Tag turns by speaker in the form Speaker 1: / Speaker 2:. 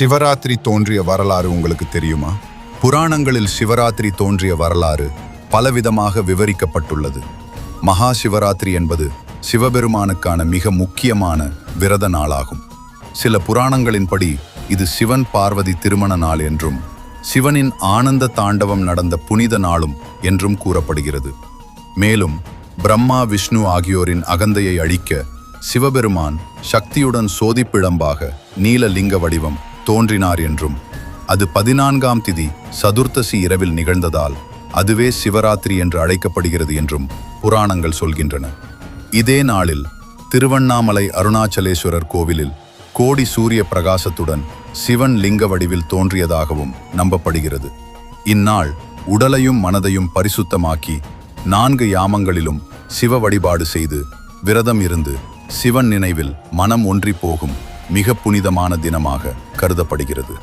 Speaker 1: சிவராத்திரி தோன்றிய வரலாறு உங்களுக்கு தெரியுமா? புராணங்களில் சிவராத்திரி தோன்றிய வரலாறு பலவிதமாக விவரிக்கப்பட்டுள்ளது. மகா சிவராத்திரி என்பது சிவபெருமானுக்கான மிக முக்கியமான விரத நாளாகும். சில புராணங்களின்படி இது சிவன் பார்வதி திருமண நாள் என்றும் சிவனின் ஆனந்த தாண்டவம் நடந்த புனித நாளும் என்றும் கூறப்படுகிறது. மேலும் பிரம்மா விஷ்ணு ஆகியோரின் அகந்தையை அழிக்க சிவபெருமான் சக்தியுடன் சோதிப்பிழம்பாக நீல லிங்க வடிவம் தோன்றினார் என்றும் அது 14ஆம் திதி சதுர்த்தசி இரவில் நிகழ்ந்ததால் அதுவே சிவராத்திரி என்று அழைக்கப்படுகிறது என்றும் புராணங்கள் சொல்கின்றன. இதே நாளில் திருவண்ணாமலை அருணாச்சலேஸ்வரர் கோவிலில் கோடி சூரிய பிரகாசத்துடன் சிவன் லிங்க வடிவில் தோன்றியதாகவும் நம்பப்படுகிறது. இந்நாள் உடலையும் மனதையும் பரிசுத்தமாக்கி 4 யாமங்களிலும் சிவ வழிபாடு செய்து விரதம் இருந்து சிவன் நினைவில் மனம் ஒன்றி போகும் மிக புனிதமான தினமாக கருதப்படுகிறது.